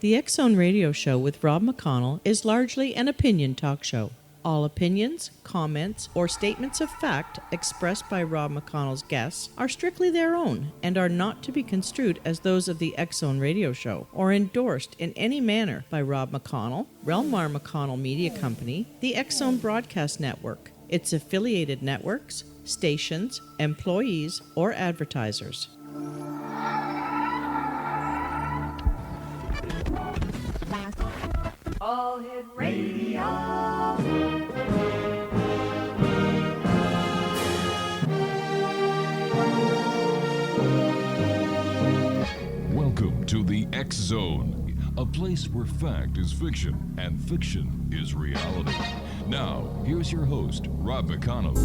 The X Zone Radio Show with Rob McConnell is largely an opinion talk show. All opinions, comments, or statements of fact expressed by Rob McConnell's guests are strictly their own and are not to be construed as those of the X Zone Radio Show or endorsed in any manner by Rob McConnell, REL-MAR McConnell Media Company, the X Zone Broadcast Network, its affiliated networks, stations, employees, or advertisers. All Hit Radio. Welcome to the X Zone, a place where fact is fiction and fiction is reality. Now, here's your host, Rob McConnell.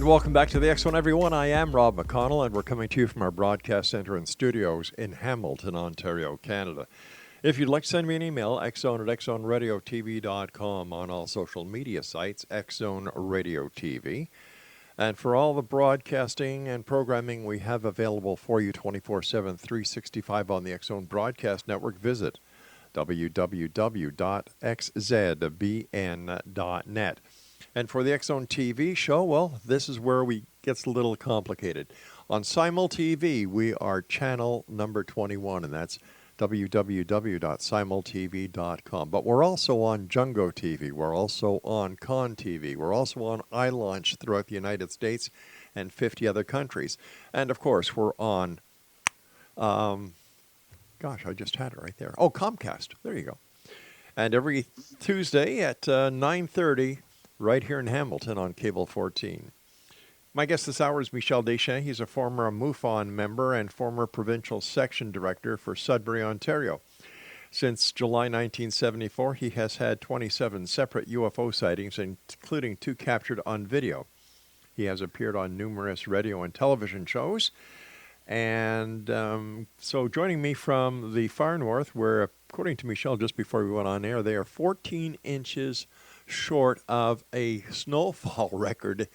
Welcome back to the X Zone, everyone. I am Rob McConnell, and we're coming to you from our broadcast center and studios in Hamilton, Ontario, Canada. If you'd like to send me an email, xzone at xzoneradiotv.com, on all social media sites, Xzone Radio TV. And for all the broadcasting and programming we have available for you 24/7, 365 on the X Zone Broadcast Network, visit www.xzbn.net. And for the X Zone TV show, well, this is where we gets a little complicated. On Simul TV, we are channel number 21, and that's www.simultv.com. But we're also on Jungo TV. We're also on Con TV. We're also on iLaunch throughout the United States and 50 other countries. And, of course, we're on, I just had it right there. Oh, Comcast. There you go. And every Tuesday at 9:30, right here in Hamilton on Cable 14. My guest this hour is Michel Deschamps. He's a former MUFON member and former provincial section director for Sudbury, Ontario. Since July 1974, he has had 27 separate UFO sightings, including 2 captured on video. He has appeared on numerous radio and television shows. And so joining me from the far north, where, according to Michel, just before we went on air, they are 14 inches short of a snowfall record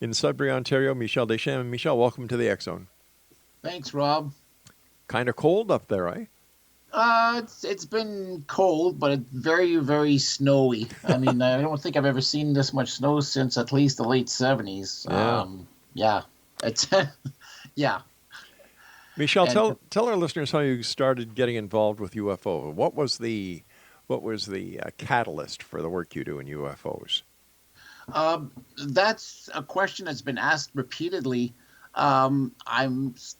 in Sudbury, Ontario. Michel Deschamps. Michel, welcome to the X Zone. Thanks, Rob. Kind of cold up there, eh? It's been cold, but it's very, very snowy. I mean, I don't think I've ever seen this much snow since at least the late 70s. Yeah. It's yeah. Michel, tell our listeners how you started getting involved with UFO. What was the catalyst for the work you do in UFOs? That's a question that's been asked repeatedly. Sometimes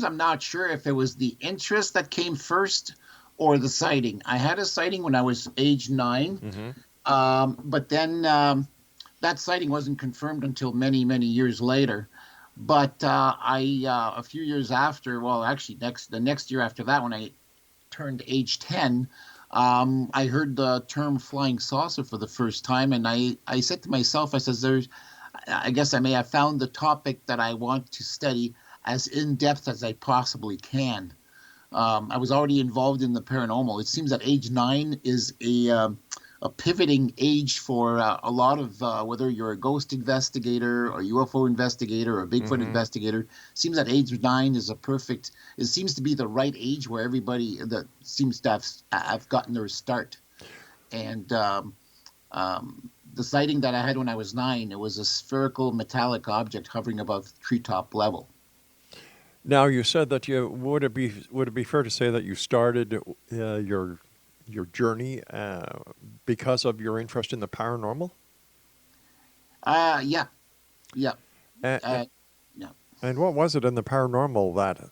I'm not sure if it was the interest that came first or the sighting. I had a sighting when I was age 9, but then that sighting wasn't confirmed until many, many years later. But a few years after, well, actually the next year after that, when I turned age 10, I heard the term flying saucer for the first time, and I said to myself, I guess I may have found the topic that I want to study as in-depth as I possibly can. I was already involved in the paranormal. It seems that age 9 is a pivoting age for a lot of, whether you're a ghost investigator or UFO investigator or a Bigfoot investigator. Seems that age 9 is it seems to be the right age where everybody that seems to have gotten their start. And the sighting that I had when I was 9, it was a spherical metallic object hovering above treetop level. Now, you said that would it be fair to say that you started your journey because of your interest in the paranormal? Yeah. And what was it in the paranormal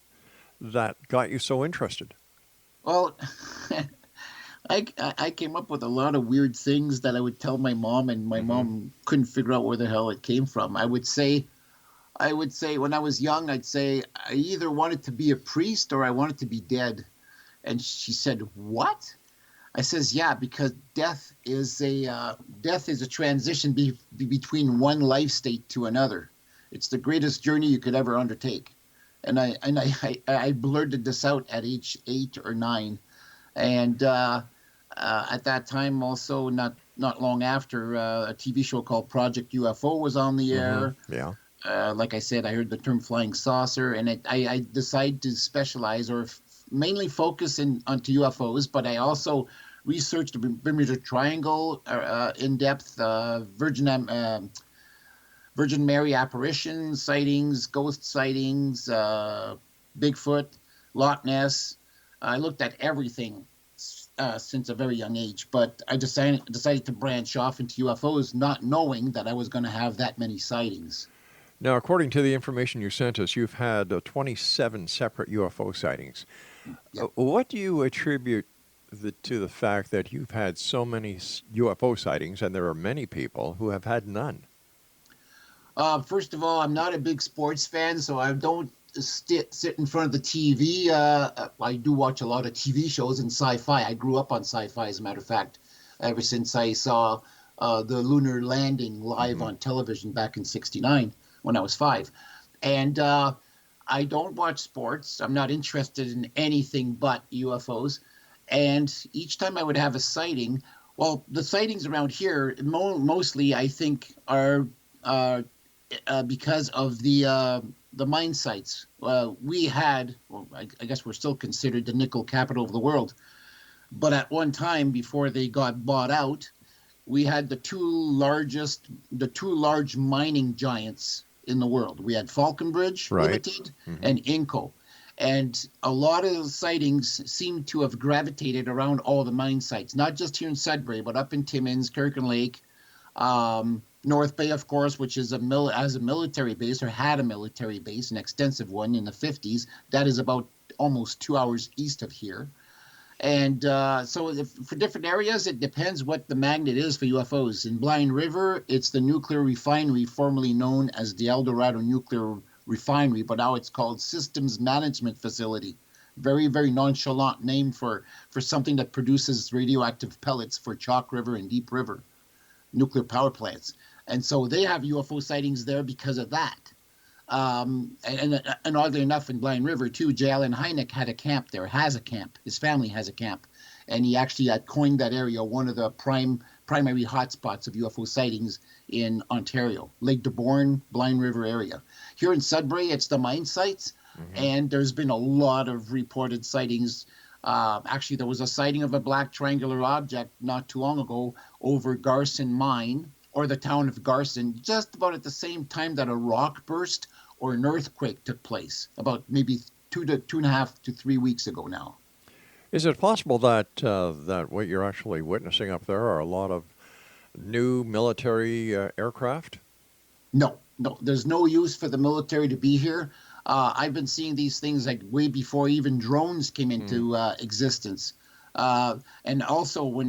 that got you so interested? Well, I came up with a lot of weird things that I would tell my mom, and my mom couldn't figure out where the hell it came from. I would say when I was young, I'd say I either wanted to be a priest or I wanted to be dead. And she said, "What?" I says, yeah, because death is a transition between one life state to another. It's the greatest journey you could ever undertake. And I blurted this out at age 8 or 9, and at that time also not long after, a TV show called Project UFO was on the air. Yeah. Like I said, I heard the term flying saucer, and I decided to specialize or mainly focus onto UFOs, but I also researched the Bermuda Triangle in depth, Virgin Mary apparition sightings, ghost sightings, Bigfoot, Loch Ness. I looked at everything since a very young age, but I decided to branch off into UFOs, not knowing that I was going to have that many sightings. Now, according to the information you sent us, you've had 27 separate UFO sightings. Yep. What do you attribute to the fact that you've had so many UFO sightings, and there are many people who have had none? First of all, I'm not a big sports fan, so I don't sit in front of the TV. I do watch a lot of TV shows and sci-fi. I grew up on sci-fi, as a matter of fact, ever since I saw the lunar landing live on television back in '69 when I was 5. And I don't watch sports. I'm not interested in anything but UFOs. And each time I would have a sighting, well, the sightings around here mostly, I think, are because of the mine sites. We had, well, I guess we're still considered the nickel capital of the world. But at one time, before they got bought out, we had the two large mining giants in the world. We had Falconbridge Limited and Inco. And a lot of the sightings seem to have gravitated around all the mine sites, not just here in Sudbury, but up in Timmins, Kirkland Lake, North Bay, of course, which is has a military base, or had a military base, an extensive one in the 50s. That is about almost 2 hours east of here. And so for different areas, it depends what the magnet is for UFOs. In Blind River, it's the nuclear refinery formerly known as the El Dorado Nuclear Refinery, but now it's called Systems Management Facility. Very, very nonchalant name for something that produces radioactive pellets for Chalk River and Deep River nuclear power plants. And so they have UFO sightings there because of that. And oddly enough, in Blind River, too, J. Allen Hynek had a camp there, has a camp. His family has a camp. And he actually had coined that area one of the primary hotspots of UFO sightings in Ontario, Lake de Borgne, Blind River area. Here in Sudbury, it's the mine sites, and there's been a lot of reported sightings. Actually, there was a sighting of a black triangular object not too long ago over Garson Mine, or the town of Garson, just about at the same time that a rock burst or an earthquake took place, about maybe 2.5 to 3 weeks ago now. Is it possible that that what you're actually witnessing up there are a lot of new military aircraft? No, there's no use for the military to be here. I've been seeing these things like way before even drones came into existence. And also,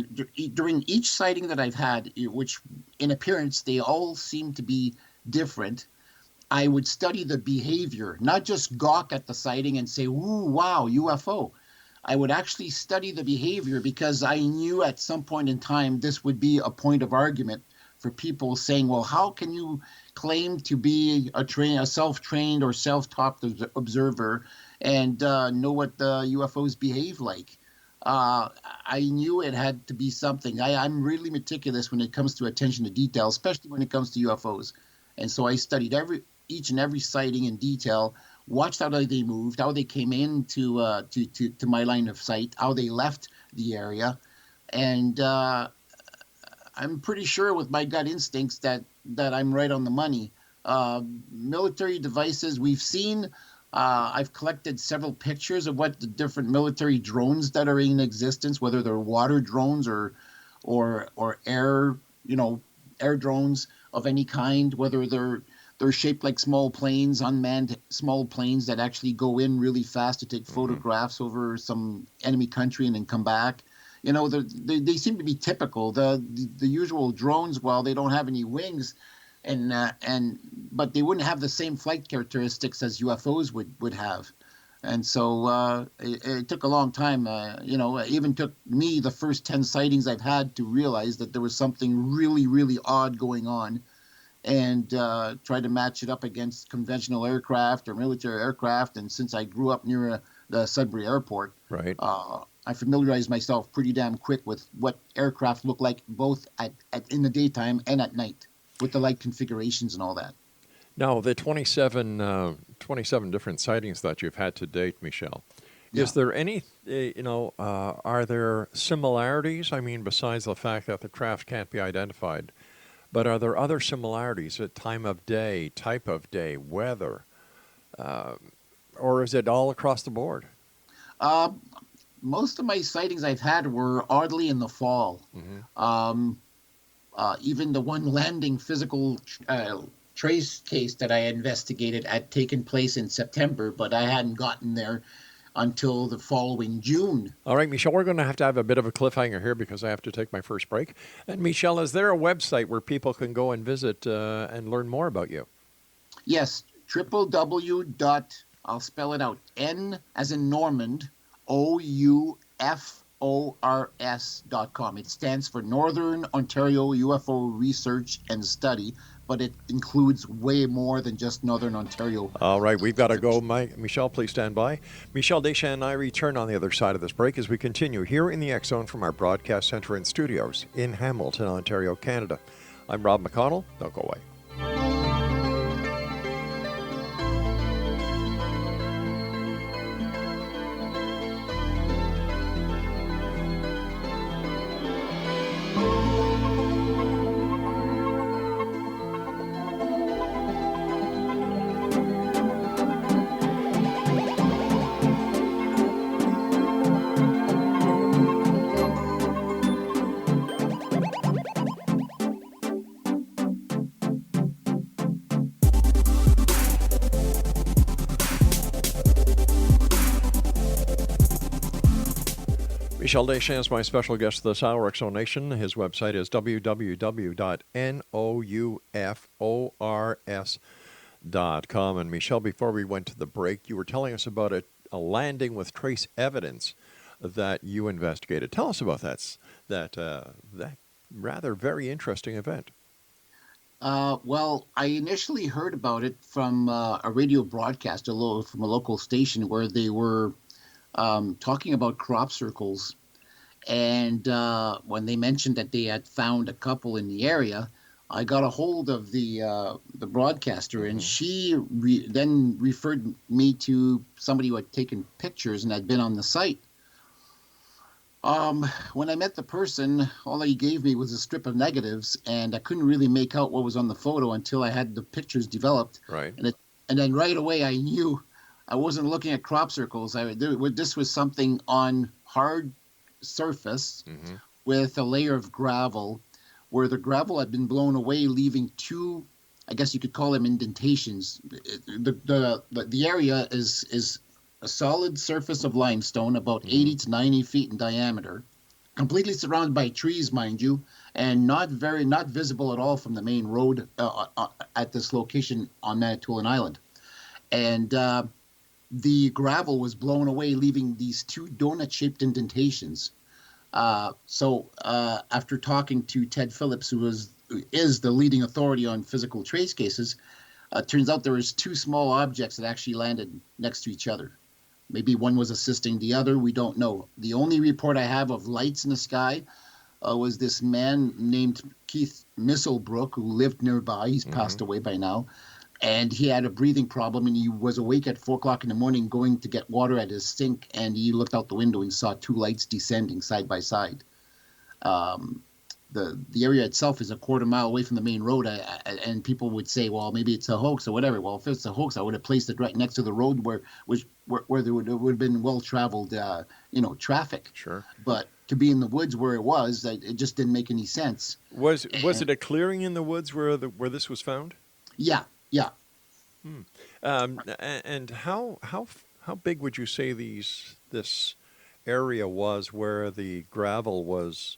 during each sighting that I've had, which in appearance they all seem to be different, I would study the behavior, not just gawk at the sighting and say, "Ooh, wow, UFO." I would actually study the behavior, because I knew at some point in time this would be a point of argument for people saying, "Well, how can you claim to be a self-trained or self-taught observer and know what the UFOs behave like?" I knew it had to be something. I'm really meticulous when it comes to attention to detail, especially when it comes to UFOs. And so I studied each and every sighting in detail, watched how they moved, how they came into to my line of sight, how they left the area. And I'm pretty sure with my gut instincts that I'm right on the money. Military devices, we've seen. I've collected several pictures of what the different military drones that are in existence, whether they're water drones or air, air drones of any kind, whether they're shaped like small planes, unmanned small planes that actually go in really fast to take photographs over some enemy country and then come back. They seem to be typical. The usual drones, while they don't have any wings, but they wouldn't have the same flight characteristics as UFOs would have. And so it took a long time. It even took me the first 10 sightings I've had to realize that there was something really, really odd going on, and try to match it up against conventional aircraft or military aircraft. And since I grew up near the Sudbury airport, Right. I familiarized myself pretty damn quick with what aircraft look like, both in the daytime and at night, with the light configurations and all that. Now, the 27 different sightings that you've had to date, Michel, Yeah. is there any, are there similarities? I mean, besides the fact that the craft can't be identified, but are there other similarities at time of day, type of day, weather, or is it all across the board? Most of my sightings I've had were oddly in the fall. Even the one landing physical trace case that I investigated had taken place in September, but I hadn't gotten there until the following June. All right, Michel, we're going to have a bit of a cliffhanger here because I have to take my first break. And Michel, is there a website where people can go and visit and learn more about you? Yes, www. I'll spell it out. N as in Normand, OUFORS.com. It stands for Northern Ontario UFO Research and Study, but it includes way more than just Northern Ontario. All right, we've got to go. Michel, please stand by. Michel Deschamps and I return on the other side of this break as we continue here in the X Zone from our broadcast center and studios in Hamilton, Ontario, Canada. I'm Rob McConnell. Don't go away. Michel Deschamps is my special guest this hour, Exonation. His website is www.noufors.com. And Michel, before we went to the break, you were telling us about a landing with trace evidence that you investigated. Tell us about that rather very interesting event. Well, I initially heard about it from a radio broadcast, from a local station, where they were talking about crop circles. And when they mentioned that they had found a couple in the area, I got a hold of the broadcaster, and she then referred me to somebody who had taken pictures and had been on the site. When I met the person, all he gave me was a strip of negatives, and I couldn't really make out what was on the photo until I had the pictures developed. Right. And then right away I knew I wasn't looking at crop circles. This was something on hard surface with a layer of gravel, where the gravel had been blown away, leaving two, I guess you could call them indentations. The area is a solid surface of limestone, about 80 to 90 feet in diameter, completely surrounded by trees, mind you, and not visible at all from the main road at this location on Manitoulin Island. And the gravel was blown away, leaving these two donut-shaped indentations. So after talking to Ted Phillips, who is the leading authority on physical trace cases, turns out there was two small objects that actually landed next to each other. Maybe one was assisting the other. We don't know. The only report I have of lights in the sky was this man named Keith Misselbrook, who lived nearby. He's passed away by now. And he had a breathing problem, and he was awake at 4 o'clock in the morning going to get water at his sink, and he looked out the window and saw two lights descending side by side. The area itself is a quarter mile away from the main road, and people would say, well, maybe it's a hoax or whatever. Well, if it's a hoax, I would have placed it right next to the road where there would have been well-traveled traffic. Sure. But to be in the woods where it was, it just didn't make any sense. Was it a clearing in the woods where this was found? Yeah. And how big would you say this area was where the gravel was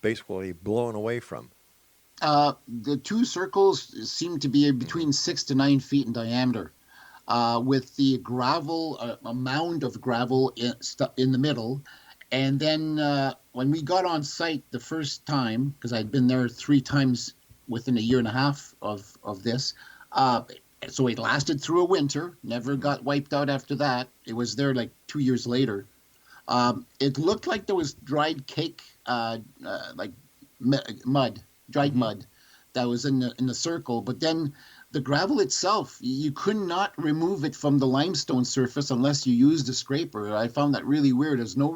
basically blown away from? The two circles seem to be between 6 to 9 feet in diameter. with the gravel, a mound of gravel in the middle. And then when we got on site the first time, because I'd been there 3 times within a year and a half of this, so it lasted through a winter, never got wiped out after that. It was there like 2 years later. It looked like there was dried cake, like mud, dried mud, that was in the circle. But then the gravel itself, you could not remove it from the limestone surface unless you used a scraper. I found that really weird. There's no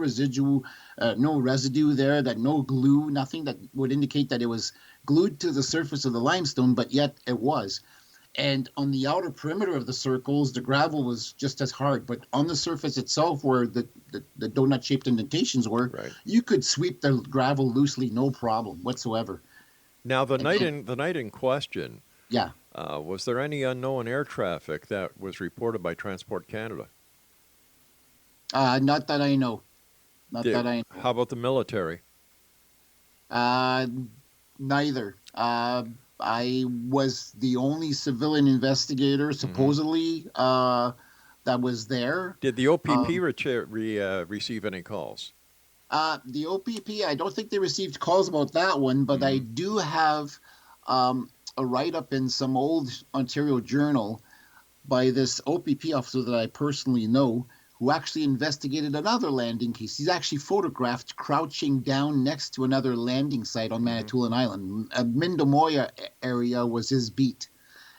no residue there, that no glue, nothing that would indicate that it was glued to the surface of the limestone, but yet it was. And on the outer perimeter of the circles, the gravel was just as hard. But on the surface itself, where the donut-shaped indentations were, Right. you could sweep the gravel loosely, no problem whatsoever. Now, the night in question, Yeah. was there any unknown air traffic that was reported by Transport Canada? Not that I know. Not that I know. How about the military? Neither. I was the only civilian investigator, supposedly, that was there. Did the OPP receive any calls? The OPP, I don't think they received calls about that one, but I do have a write-up in some old Ontario journal by this OPP officer that I personally know, who actually investigated another landing case. He's actually photographed crouching down next to another landing site on Manitoulin Island. Mindamoya area was his beat.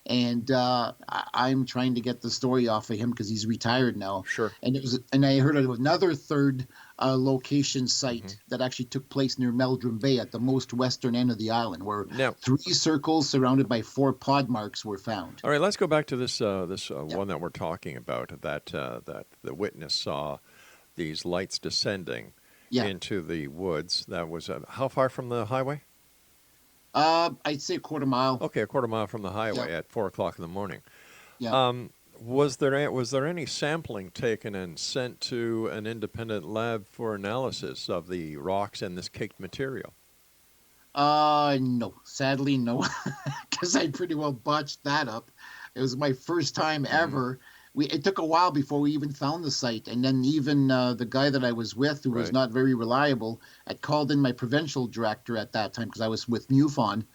And I'm trying to get the story off of him because he's retired now. Sure. And I heard of another third location site that actually took place near Meldrum Bay at the most western end of the island, where 3 circles surrounded by 4 pod marks were found. All right, let's go back to this one that we're talking about, that the witness saw these lights descending into the woods. That was how far from the highway? I'd say a quarter mile. Okay, a quarter mile from the highway at 4 o'clock in the morning. Yeah. Was there any sampling taken and sent to an independent lab for analysis of the rocks and this caked material? No. Sadly, no. Because I pretty well botched that up. It was my first time ever. It took a while before we even found the site. And then even the guy that I was with, who was not very reliable, had called in my provincial director at that time, because I was with MUFON.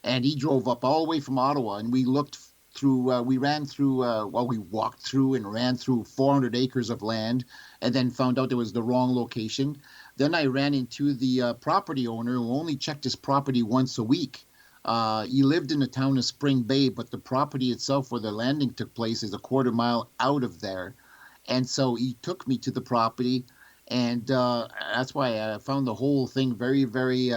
And he drove up all the way from Ottawa, and we looked through, we walked through and ran through 400 acres of land, and then found out it was the wrong location. Then I ran into the property owner, who only checked his property once a week. He lived in the town of Spring Bay, but the property itself where the landing took place is a quarter mile out of there. And so he took me to the property, and that's why I found the whole thing very, very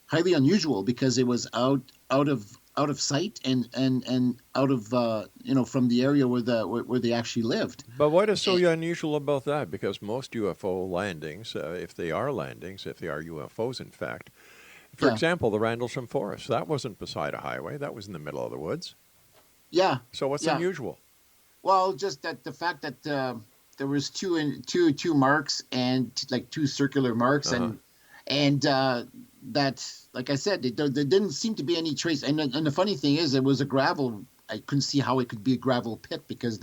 highly unusual, because it was out of sight and out of from the area where they actually lived. But what is so unusual about that? Because most UFO landings, if they are UFOs in fact, for example, the Randlesham Forest, that wasn't beside a highway, that was in the middle of the woods. Yeah. So what's unusual? Well, just that the fact that there was two marks, and like 2 circular marks, and that, like I said, there didn't seem to be any trace. And the funny thing is, it was a gravel. I couldn't see how it could be a gravel pit, because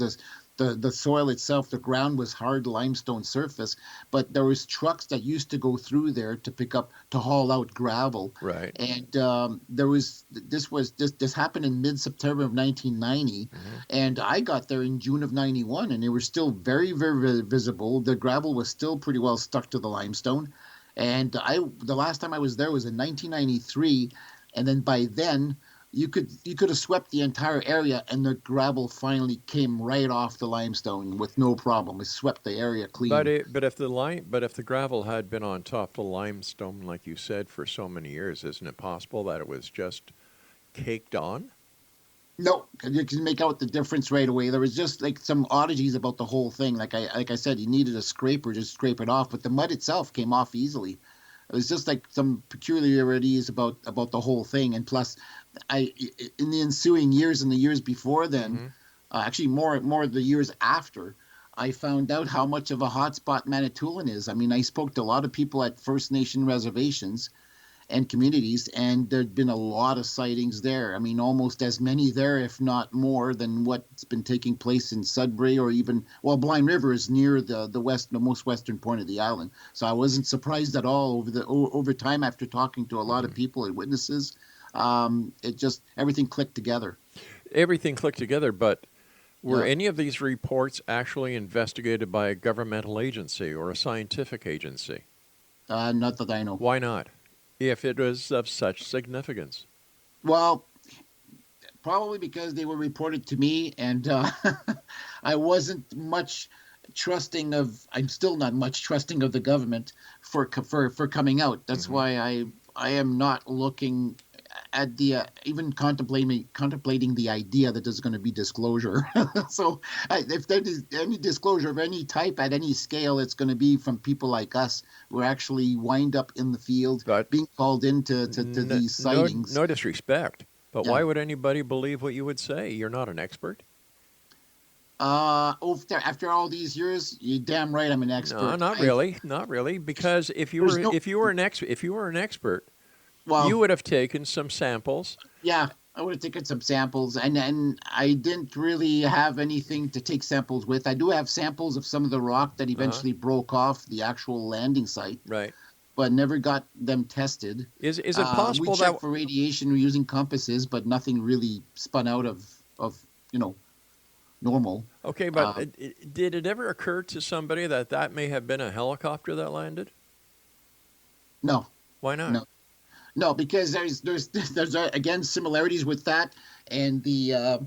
the soil itself, the ground was hard limestone surface, but there was trucks that used to go through there to haul out gravel. Right. And this happened in mid-September of 1990, and I got there in June of 91, and they were still very, very visible. The gravel was still pretty well stuck to the limestone. And the last time I was there was in 1993, and then by then you could have swept the entire area, and the gravel finally came right off the limestone with no problem. It swept the area clean. But if the gravel had been on top of the limestone, like you said, for so many years, isn't it possible that it was just caked on? No, you can make out the difference right away. There was just like some oddities about the whole thing. Like I said, you needed a scraper to scrape it off, but the mud itself came off easily. It was just like some peculiarities about the whole thing. And plus, in the ensuing years and the years before then, actually more the years after, I found out how much of a hotspot Manitoulin is. I mean, I spoke to a lot of people at First Nation reservations, and communities, and there'd been a lot of sightings there. I mean, almost as many there, if not more, than what's been taking place in Sudbury, or even, well, Blind River is near the most western point of the island. So I wasn't surprised at all over time, after talking to a lot of people and witnesses. It just, everything clicked together. Everything clicked together, but were Yeah. any of these reports actually investigated by a governmental agency or a scientific agency? Not that I know. Why not? If it was of such significance. Well, probably because they were reported to me, and I wasn't much trusting of. I'm still not much trusting of the government for coming out. That's why I am not looking at the even contemplating the idea that there's going to be disclosure. So if there's any disclosure of any type at any scale, it's going to be from people like us who are actually wind up in the field, But being called into these sightings. No disrespect, but Yeah. why would anybody believe what you would say? You're not an expert. After all these years, you're damn right I'm an expert. No, not really. Because if you were an expert, Well, you would have taken some samples. yeah, I would have taken some samples, and I didn't really have anything to take samples with. I do have samples of some of the rock that eventually broke off the actual landing site, Right. but never got them tested. Is it possible we that checked for radiation using compasses, but nothing really spun out of normal. Okay, but did it ever occur to somebody that may have been a helicopter that landed? No, Why not? No. No, because there's again similarities with that and the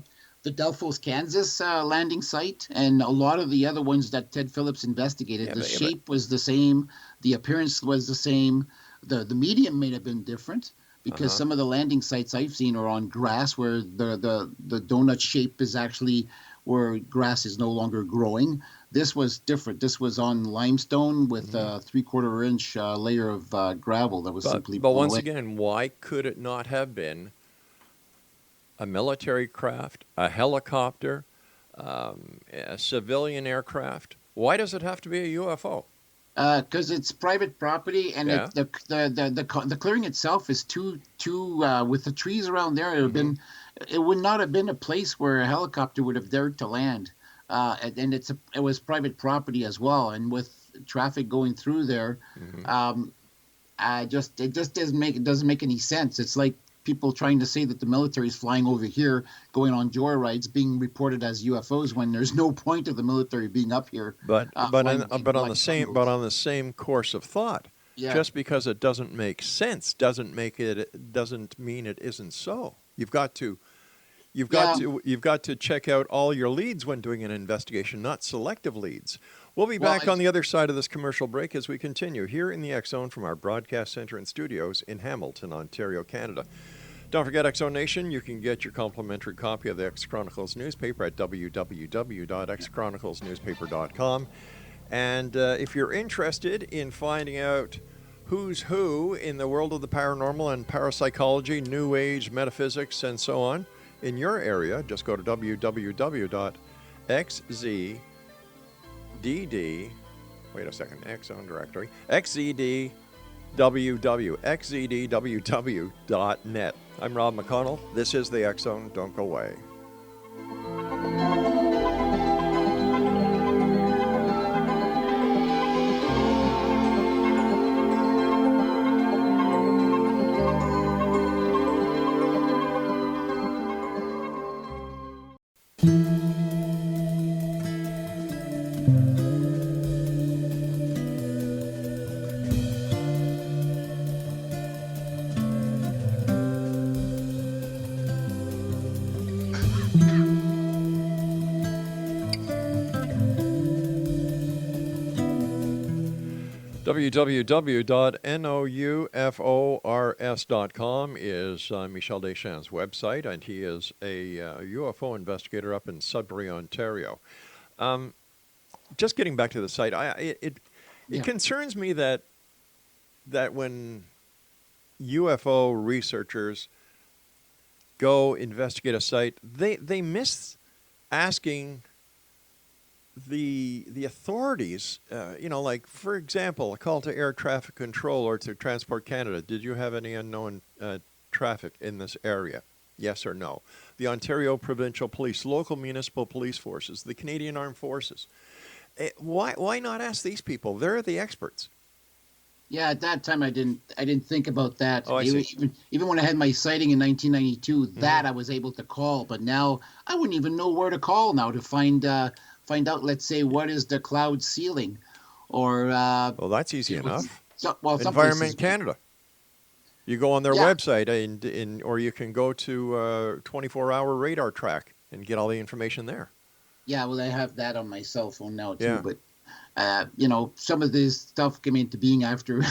Delphos, Kansas landing site, and a lot of the other ones that Ted Phillips investigated. The shape was the same, the appearance was the same, the medium may have been different, because some of the landing sites I've seen are on grass, where the donut shape is actually where grass is no longer growing. This was different. This was on limestone with a 3/4 inch layer of gravel that was simply But blown once away. again, why could it not have been a military craft, a helicopter, a civilian aircraft? Why does it have to be a UFO? Because it's private property, and Yeah. the clearing itself is too with the trees around there. It would not have been a place where a helicopter would have dared to land. And it was private property as well, and with traffic going through there, it just doesn't make any sense. It's like people trying to say that the military is flying over here, going on joyrides, being reported as UFOs, when there's no point of the militry being up here. But on the same course of thought, Yeah. just because it doesn't make sense doesn't mean it isn't so. You've got to check out all your leads when doing an investigation, not selective leads. We'll be back on the other side of this commercial break as we continue here in the X Zone from our broadcast center and studios in Hamilton, Ontario, Canada. Don't forget, X Zone Nation, you can get your complimentary copy of the X Chronicles newspaper at www.xchroniclesnewspaper.com. And if you're interested in finding out who's who in the world of the paranormal and parapsychology, New Age, metaphysics, and so on, in your area, just go to www.xzdd, wait a second, X Zone directory, xzdww.net. I'm Rob McConnell. This is the X Zone. Don't go away. www.noufors.com is Michel Deschamps' website, and he is a UFO investigator up in Sudbury, Ontario. Just getting back to the site, it concerns me that when UFO researchers go investigate a site, they miss asking the authorities, like, for example, a call to air traffic control or to Transport Canada, did you have any unknown traffic in this area? Yes or no? The Ontario Provincial Police, local municipal police forces, the Canadian Armed Forces. Why not ask these people? They're the experts. Yeah, at that time I didn't think about that. Oh, I see. Even when I had my sighting in 1992, that I was able to call. But now I wouldn't even know where to call now to find out. Let's say, what is the cloud ceiling, or Well, that's easy enough. some Environment places, Canada. You go on their Yeah. website, or you can go to 24-hour radar track and get all the information there. Yeah, well, I have that on my cell phone now too. Yeah. But some of this stuff came into being after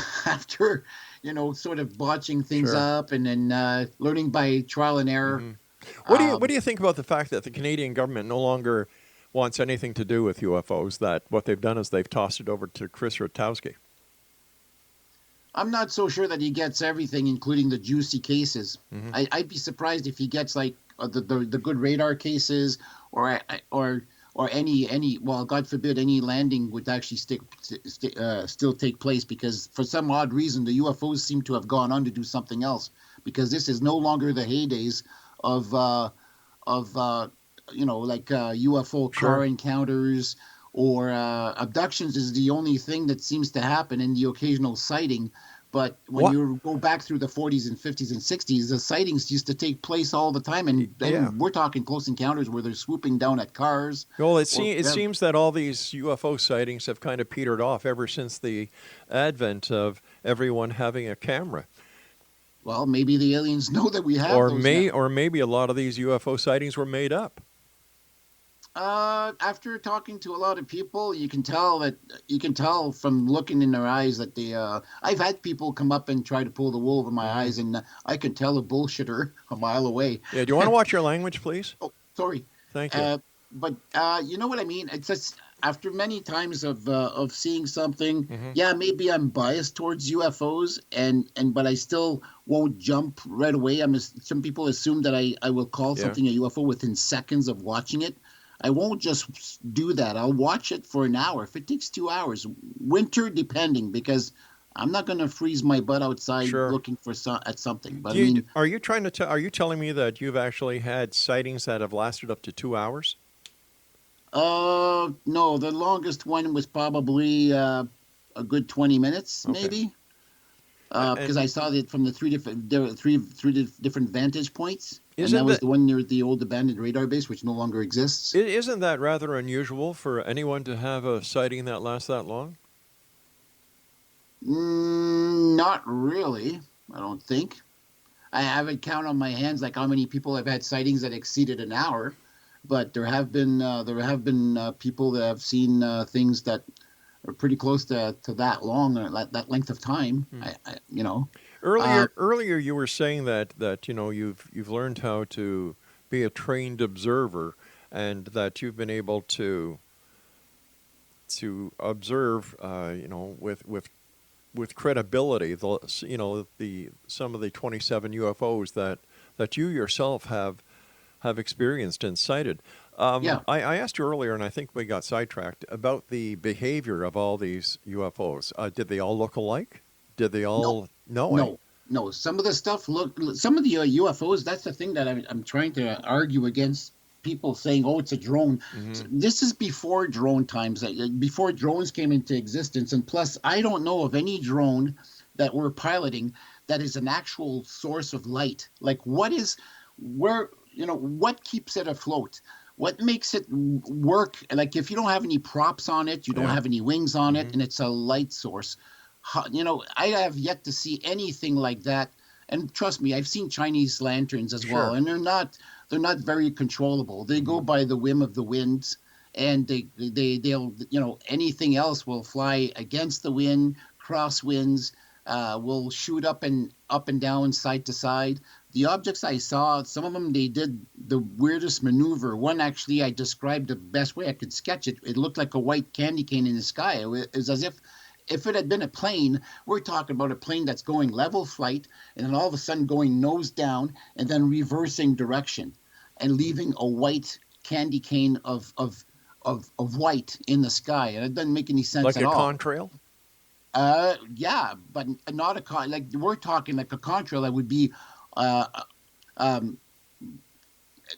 sort of botching things Sure. up, and then learning by trial and error. What do you think about the fact that the Canadian government no longer wants anything to do with UFOs? That what they've done is they've tossed it over to Chris Rutowski. I'm not so sure that he gets everything, including the juicy cases. I'd be surprised if he gets like the good radar cases, or any. Well, God forbid any landing would actually still take place, because for some odd reason the UFOs seem to have gone on to do something else, because this is no longer the heydays of UFO car encounters or abductions. Is the only thing that seems to happen in the occasional sighting. But when you go back through the 40s and 50s and 60s, the sightings used to take place all the time. And we're talking close encounters where they're swooping down at cars. Well, it seems that all these UFO sightings have kind of petered off ever since the advent of everyone having a camera. Well, maybe the aliens know that we have or those maybe a lot of these UFO sightings were made up. After talking to a lot of people, you can tell from looking in their eyes that they. I've had people come up and try to pull the wool over my eyes, and I can tell a bullshitter a mile away. Yeah, do you want to watch your language, please? Oh, sorry. Thank you. But you know what I mean? It's just after many times of seeing something, yeah, maybe I'm biased towards UFOs, but I still won't jump right away. Some people assume that I will call something a UFO within seconds of watching it. I won't just do that. I'll watch it for an hour. If it takes 2 hours, winter depending, because I'm not going to freeze my butt outside looking at something. But are you telling me that you've actually had sightings that have lasted up to 2 hours? No, the longest one was probably a good 20 minutes, maybe. Because I saw it from the three different vantage points. And that was the one near the old abandoned radar base, which no longer exists. Isn't that rather unusual for anyone to have a sighting that lasts that long? Not really, I don't think. I haven't counted on my hands like how many people have had sightings that exceeded an hour, but there have been people that have seen things that are pretty close to that long, that length of time. Earlier, you were saying that you've learned how to be a trained observer, and that you've been able to observe, with credibility, some of the 27 UFOs that you yourself have experienced and sighted. I asked you earlier, and I think we got sidetracked, about the behavior of all these UFOs. Did they all look alike? Did they all? No. Some of the stuff some of the UFOs. That's the thing that I'm trying to argue against. People saying, "Oh, it's a drone." So this is before drone times, before drones came into existence, and plus, I don't know of any drone that we're piloting that is an actual source of light. Like, what keeps it afloat? What makes it work? Like, if you don't have any props on it, you don't have any wings on it, and it's a light source. I have yet to see anything like that. And trust me, I've seen Chinese lanterns as well, and they're not very controllable. They go by the whim of the winds, and they'll anything else will fly against the wind, crosswinds, will shoot up and down, side to side. The objects I saw, some of them, they did the weirdest maneuver. One, actually, I described the best way I could sketch it. It looked like a white candy cane in the sky. It was as if it had been a plane. We're talking about a plane that's going level flight, and then all of a sudden going nose down, and then reversing direction, and leaving a white candy cane of of white in the sky, and it doesn't make any sense Like at a all. contrail? Yeah, but not like we're talking like a contrail that would be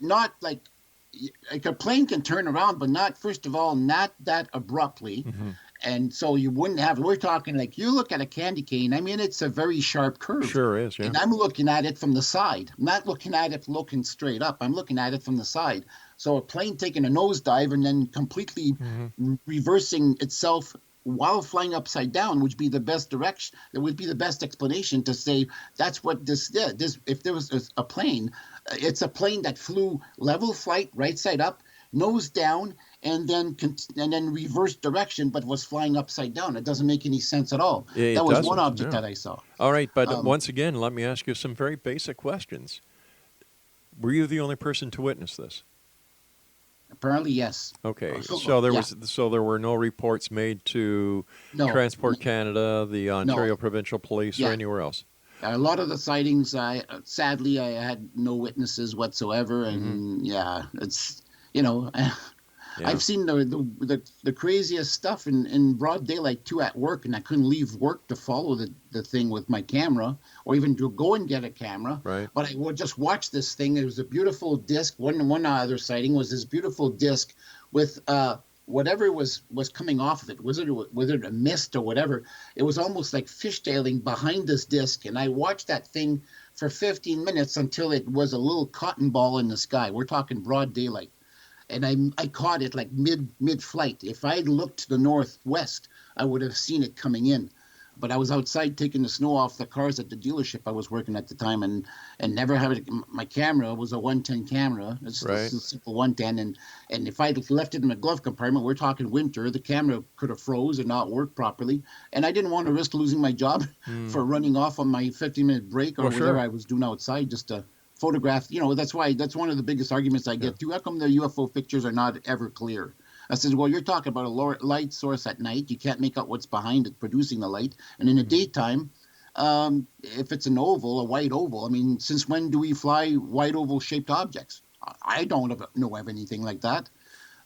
not like a plane can turn around, but not, first of all, not that abruptly. Mm-hmm. And so you wouldn't have, we're talking like you look at a candy cane. I mean, it's a very sharp curve. Sure is, yeah. And I'm looking at it from the side. I'm not looking at it looking straight up. I'm looking at it from the side. So a plane taking a nosedive and then completely reversing itself while flying upside down would be the best direction. That would be the best explanation to say that's what this did. If there was a plane, it's a plane that flew level flight, right side up, nose down, and then reverse direction, but was flying upside down. It doesn't make any sense at all. It that was doesn't, one object no. that I saw. All right, but once again, let me ask you some very basic questions. Were you the only person to witness this? Apparently, yes. Okay, so there were no reports made to Transport Canada, the Ontario Provincial Police, or anywhere else. A lot of the sightings, sadly, I had no witnesses whatsoever, and it's I've seen the craziest stuff in broad daylight too at work, and I couldn't leave work to follow the thing with my camera, or even to go and get a camera. Right. But I would just watch this thing. It was a beautiful disc. One other sighting was this beautiful disc with whatever was coming off of it. Was it a mist or whatever? It was almost like fishtailing behind this disc, and I watched that thing for 15 minutes until it was a little cotton ball in the sky. We're talking broad daylight. And I caught it like mid-flight. If I had looked to the northwest, I would have seen it coming in. But I was outside taking the snow off the cars at the dealership I was working at the time, and never had it. My camera was a 110 camera. It's a simple 110, and if I had left it in the glove compartment, we're talking winter, the camera could have froze and not worked properly. And I didn't want to risk losing my job for running off on my 15-minute break or whatever I was doing outside just to photograph. That's one of the biggest arguments I get too. How come the UFO pictures are not ever clear? I said, well, you're talking about a light source at night. You can't make out what's behind it producing the light. And in the daytime, if it's an oval, a white oval, I mean, since when do we fly white oval shaped objects? I don't know of anything like that.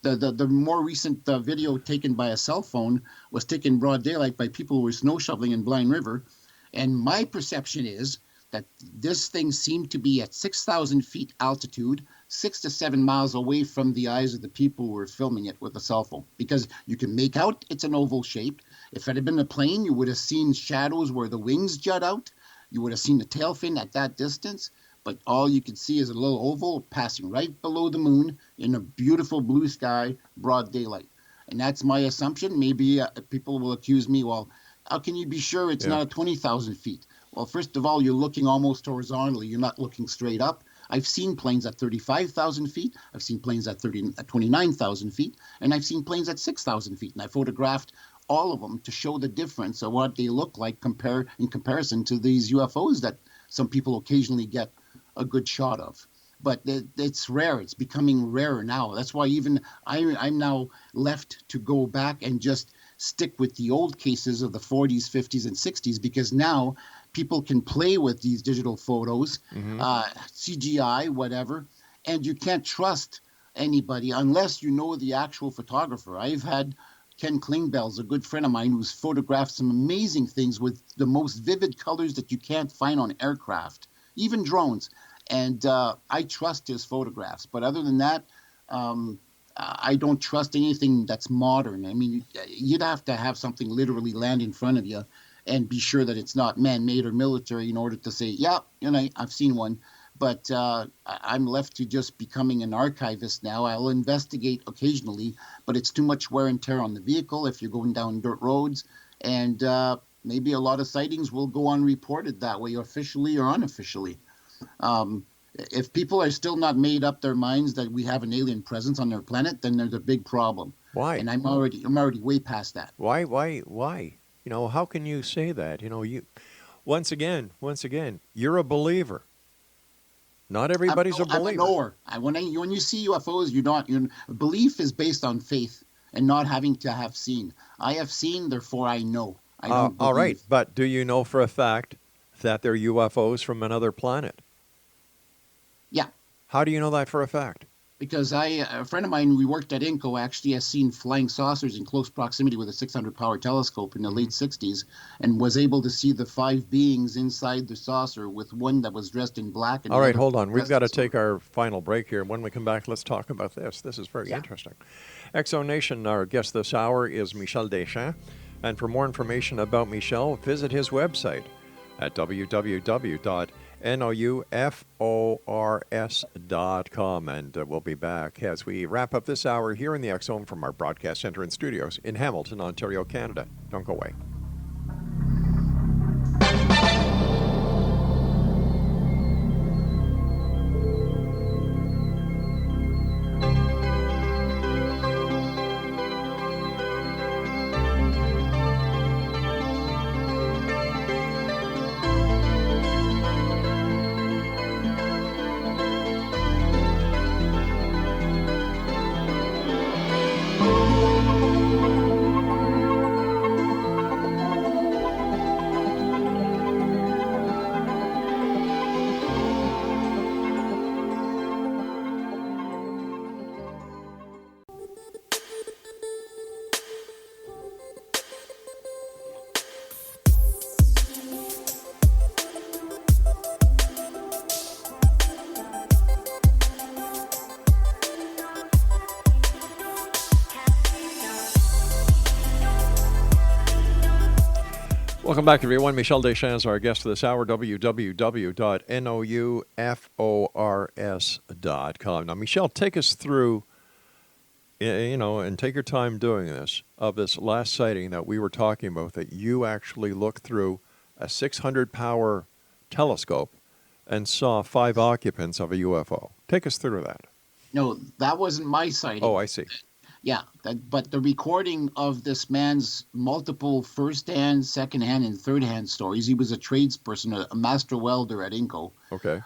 The more recent video taken by a cell phone was taken broad daylight by people who were snow shoveling in Blind River. And my perception is that this thing seemed to be at 6,000 feet altitude, 6 to 7 miles away from the eyes of the people who were filming it with a cell phone. Because you can make out it's an oval shape. If it had been a plane, you would have seen shadows where the wings jut out. You would have seen the tail fin at that distance. But all you could see is a little oval passing right below the moon in a beautiful blue sky, broad daylight. And that's my assumption. Maybe people will accuse me, well, how can you be sure it's not at 20,000 feet? Well, first of all, you're looking almost horizontally. You're not looking straight up. I've seen planes at 35,000 feet. I've seen planes at 29,000 feet. And I've seen planes at 6,000 feet. And I photographed all of them to show the difference of what they look like in comparison to these UFOs that some people occasionally get a good shot of. But it's rare. It's becoming rarer now. That's why even I'm now left to go back and just stick with the old cases of the 40s, 50s, and 60s, because now people can play with these digital photos, CGI, whatever, and you can't trust anybody unless you know the actual photographer. I've had Ken Klingbeil's a good friend of mine who's photographed some amazing things with the most vivid colors that you can't find on aircraft, even drones. And I trust his photographs. But other than that, I don't trust anything that's modern. I mean, you'd have to have something literally land in front of you and be sure that it's not man-made or military in order to say, yeah, I've seen one. But I'm left to just becoming an archivist now. I'll investigate occasionally, but it's too much wear and tear on the vehicle if you're going down dirt roads. And maybe a lot of sightings will go unreported that way, officially or unofficially. If people are still not made up their minds that we have an alien presence on their planet, then there's a big problem. Why? And I'm already way past that. Why? How can you say that? You once again, you're a believer. Not everybody's a believer. I'm a knower. When you see UFOs, belief is based on faith and not having to have seen. I have seen, therefore I know. I don't believe. All right, but do you know for a fact that they're UFOs from another planet? Yeah. How do you know that for a fact? because a friend of mine, we worked at INCO, actually has seen flying saucers in close proximity with a 600 power telescope in the late 60s, and was able to see the 5 beings inside the saucer, with one that was dressed in black. And All right, hold on. We've got to take our final break here. When we come back, let's talk about this. This is very interesting. Exo Nation, our guest this hour is Michel Deschamps. And for more information about Michel, visit his website at www.noufors.com. And we'll be back as we wrap up this hour here in the X Zone from our broadcast center and studios in Hamilton, Ontario, Canada. Don't go away. Welcome back, everyone. Michel Deschamps is our guest for this hour, www.noufors.com. Now, Michel, take us through, and take your time doing this, of this last sighting that we were talking about, that you actually looked through a 600-power telescope and saw 5 occupants of a UFO. Take us through that. No, that wasn't my sighting. Oh, I see. Yeah, but the recording of this man's multiple first-hand, second-hand, and third-hand stories. He was a tradesperson, a master welder at INCO. Okay.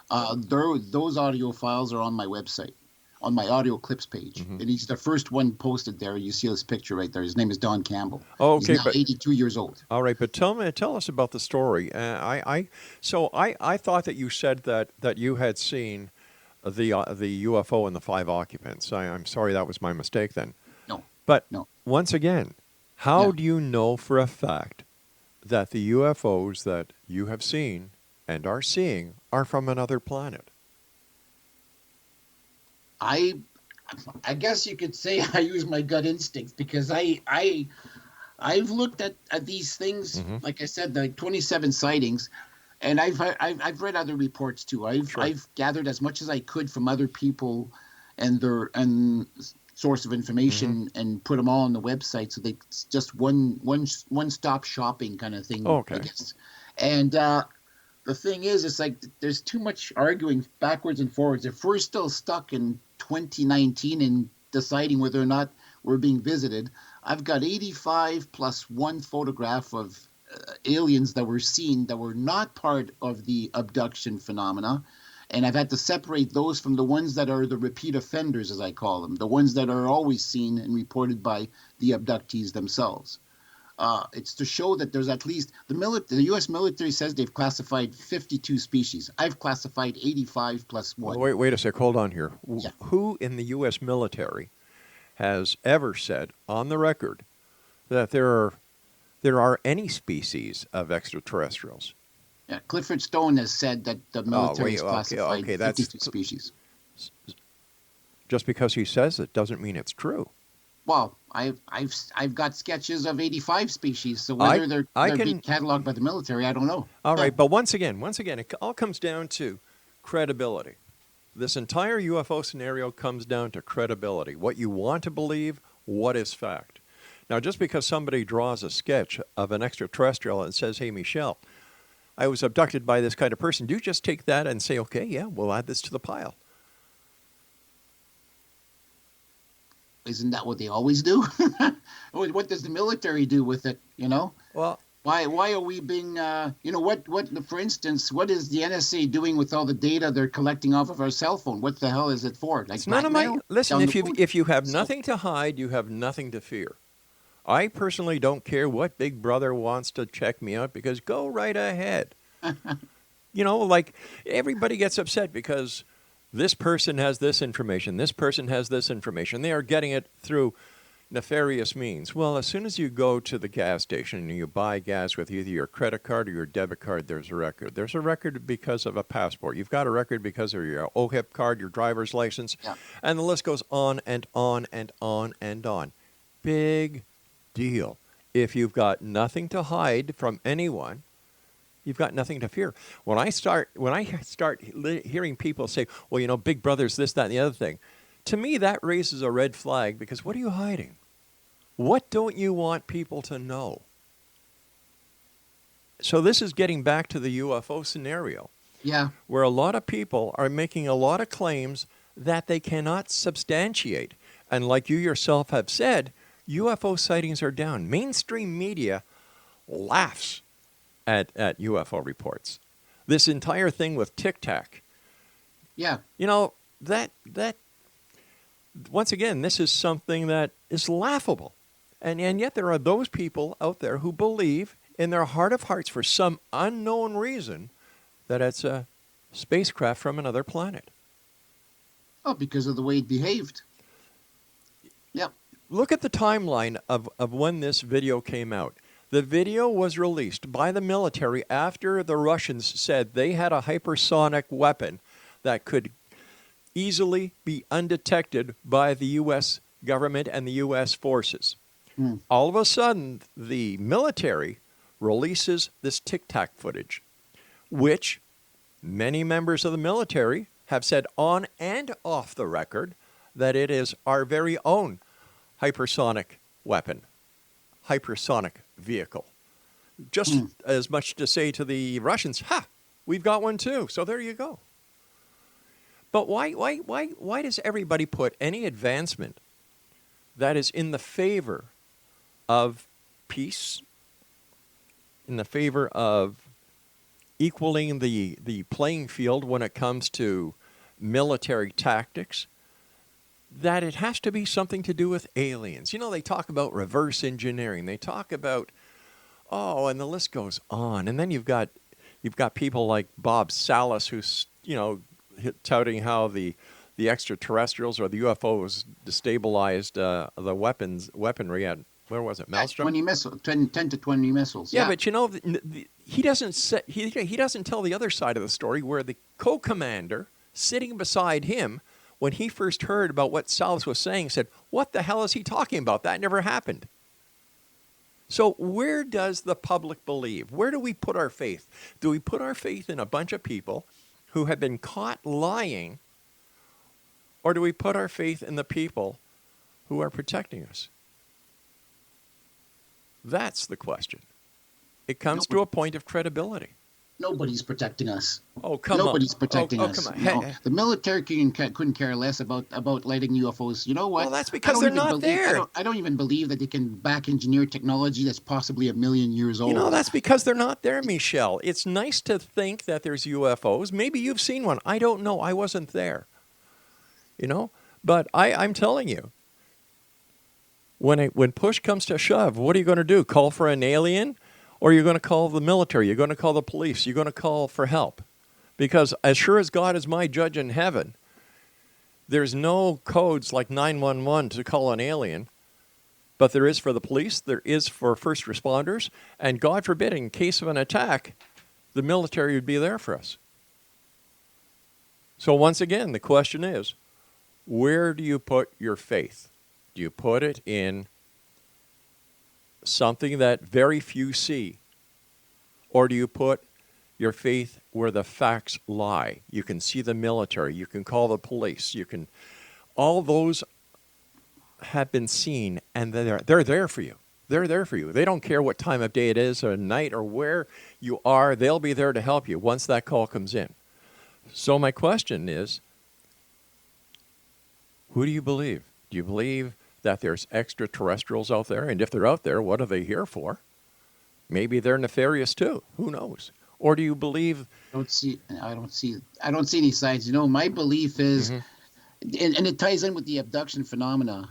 Those audio files are on my website, on my audio clips page. And he's the first one posted there. You see his picture right there. His name is Don Campbell. Oh, okay. He's now 82 years old. All right, but tell us about the story. I thought that you said that you had seen the UFO and the 5 occupants. I'm sorry, that was my mistake then. But once again, how do you know for a fact that the UFOs that you have seen and are seeing are from another planet? I guess you could say I use my gut instincts, because I've looked at these things, like I said, the 27 sightings, and I've read other reports too. I've gathered as much as I could from other people and their source of information and put them all on the website, so it's just one-stop shopping kind of thing. Okay. I guess. And the thing is, it's like there's too much arguing backwards and forwards. If we're still stuck in 2019 and deciding whether or not we're being visited, I've got 85 plus 1 photograph of aliens that were seen that were not part of the abduction phenomena. And I've had to separate those from the ones that are the repeat offenders, as I call them, the ones that are always seen and reported by the abductees themselves. It's to show that there's at least the U.S. military says they've classified 52 species. I've classified 85 plus 1. Wait a sec. Hold on here. Yeah. Who in the U.S. military has ever said on the record that there are any species of extraterrestrials? Yeah, Clifford Stone has said that the military has classified 52 species. Just because he says it doesn't mean it's true. Well, I've got sketches of 85 species, so whether they're being cataloged by the military, I don't know. All right, but once again, it all comes down to credibility. This entire UFO scenario comes down to credibility. What you want to believe, what is fact. Now, just because somebody draws a sketch of an extraterrestrial and says, "Hey, Michel, I was abducted by this kind of person," do you just take that and say, "Okay, yeah, we'll add this to the pile"? Isn't that what they always do? What does the military do with it? Well, why are we being? For instance, what is the NSA doing with all the data they're collecting off of our cell phone? What the hell is it for? Like, it's none of my. Listen, if you have nothing to hide, you have nothing to fear. I personally don't care what Big Brother wants to check me out, because go right ahead. Like everybody gets upset because This person has this information. This person has this information. They are getting it through nefarious means. Well, as soon as you go to the gas station and you buy gas with either your credit card or your debit card, there's a record. There's a record because of a passport. You've got a record because of your OHIP card, your driver's license, and the list goes on and on and on and on. Big deal. If you've got nothing to hide from anyone, you've got nothing to fear. When I start hearing people say, well, you know, Big Brother's this, that, and the other thing, to me, that raises a red flag, because what are you hiding? What don't you want people to know? So this is getting back to the UFO scenario. Yeah. Where a lot of people are making a lot of claims that they cannot substantiate. And like you yourself have said, UFO sightings are down. Mainstream media laughs at UFO reports. This entire thing with Tic Tac. Yeah. You know, that once again, this is something that is laughable. And yet there are those people out there who believe in their heart of hearts, for some unknown reason, that it's a spacecraft from another planet. Oh, because of the way it behaved. Yep. Look at the timeline of when this video came out. The video was released by the military after the Russians said they had a hypersonic weapon that could easily be undetected by the U.S. government and the U.S. forces. All of a sudden, the military releases this Tic Tac footage, which many members of the military have said on and off the record that it is our very own hypersonic weapon, hypersonic vehicle. Just as much to say to the Russians, ha, we've got one too, so there you go. But why does everybody put any advancement that is in the favor of peace, in the favor of equaling the playing field when it comes to military tactics, that it has to be something to do with aliens? You know, they talk about reverse engineering. They talk about, and the list goes on. And then you've got people like Bob Salas, who's, touting how the extraterrestrials or the UFOs destabilized the weaponry at, where was it, Maelstrom? 10 to 20 missiles. Yeah, but he doesn't tell the other side of the story, where the co-commander sitting beside him, when he first heard about what Salas was saying, said, what the hell is he talking about? That never happened. So where does the public believe? Where do we put our faith? Do we put our faith in a bunch of people who have been caught lying, or do we put our faith in the people who are protecting us? That's the question. It comes to a point of credibility. Nobody's protecting us. Oh, come on. Nobody's protecting us. Come on. The military couldn't care less about letting UFOs. You know what? Well, that's because they're not there. I don't even believe that they can back engineer technology that's possibly 1 million years old. That's because they're not there, Michel. It's nice to think that there's UFOs. Maybe you've seen one. I don't know. I wasn't there. But I'm telling you, when push comes to shove, what are you going to do? Call for an alien? Or you're going to call the military, you're going to call the police, you're going to call for help. Because as sure as God is my judge in heaven, there's no codes like 911 to call an alien, but there is for the police, there is for first responders, and God forbid, in case of an attack, the military would be there for us. So once again, the question is, where do you put your faith? Do you put it in something that very few see? Or do you put your faith where the facts lie? You can see the military, you can call the police, all those have been seen, and they're there for you. They're there for you. They don't care what time of day it is or night or where you are. They'll be there to help you once that call comes in. So my question is, who do you believe? Do you believe that there's extraterrestrials out there? And if they're out there, what are they here for? Maybe they're nefarious too. Who knows? Or do you believe? I don't see any signs. My belief is, and it ties in with the abduction phenomena.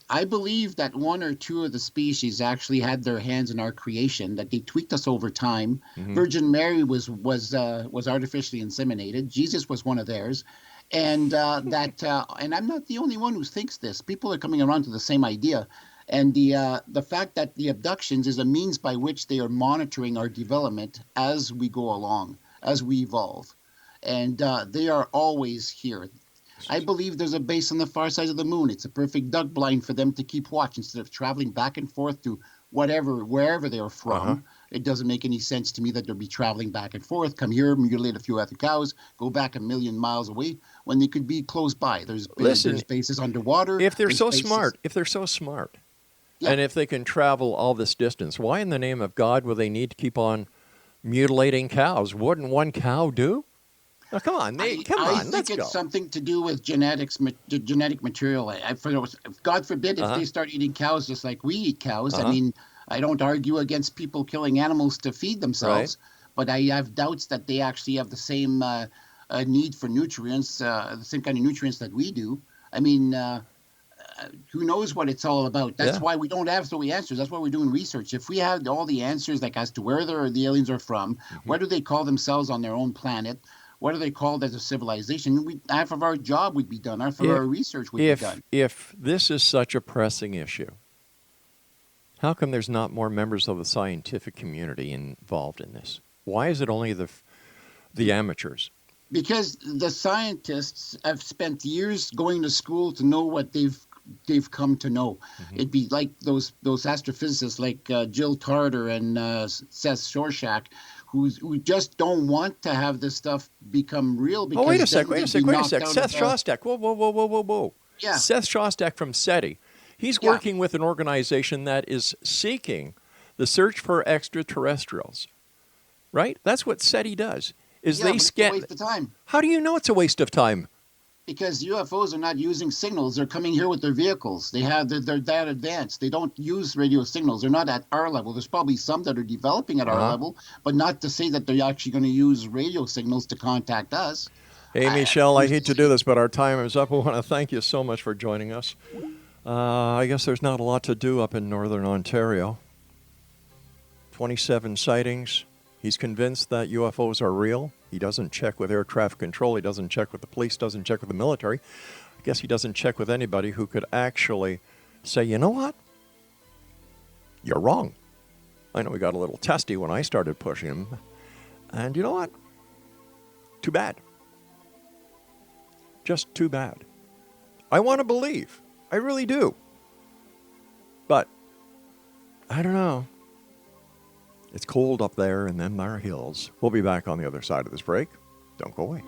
I believe that one or two of the species actually had their hands in our creation, that they tweaked us over time. Virgin Mary was artificially inseminated. Jesus was one of theirs. And and I'm not the only one who thinks this. People are coming around to the same idea. And the fact that the abductions is a means by which they are monitoring our development as we go along, as we evolve. And they are always here. I believe there's a base on the far side of the moon. It's a perfect duck blind for them to keep watch instead of traveling back and forth to wherever they are from. It doesn't make any sense to me that they'll be traveling back and forth, come here, mutilate a few other cows, go back 1,000,000 miles away when they could be close by. There's bases underwater. If they're so smart, Yeah. and if they can travel all this distance, why in the name of God would they need to keep on mutilating cows? Wouldn't one cow do? Now, come on, I think it's something to do with genetic material. God forbid if they start eating cows just like we eat cows. I mean, I don't argue against people killing animals to feed themselves, but I have doubts that they actually have the same need for nutrients, the same kind of nutrients that we do. I mean, who knows what it's all about? That's why we don't have so many answers. That's why we're doing research. If we had all the answers, like as to where the aliens are from, where do they call themselves on their own planet, what are they called as a civilization, half of our job would be done. Half of our research would be done. If this is such a pressing issue, how come there's not more members of the scientific community involved in this? Why is it only the amateurs? Because the scientists have spent years going to school to know what they've come to know. It'd be like those astrophysicists like Jill Tarter and Seth Shorshak, who just don't want to have this stuff become real. Because wait a sec. Seth Shostak. Whoa. Yeah. Seth Shostak from SETI. He's working with an organization that is seeking the search for extraterrestrials. Right? That's what SETI does. They scan. It's a waste of time. How do you know it's a waste of time? Because UFOs are not using signals. They're coming here with their vehicles. They're that advanced. They don't use radio signals. They're not at our level. There's probably some that are developing at our level, but not to say that they're actually going to use radio signals to contact us. Hey, Michel, I hate to do this, but our time is up. I want to thank you so much for joining us. I guess there's not a lot to do up in northern Ontario. 27 sightings. He's convinced that UFOs are real. He doesn't check with air traffic control. He doesn't check with the police, doesn't check with the military. I guess he doesn't check with anybody who could actually say, you know what? You're wrong. I know he got a little testy when I started pushing him. And you know what? Too bad. Just too bad. I want to believe. I really do. But I don't know. It's cold up there in them there hills. We'll be back on the other side of this break. Don't go away.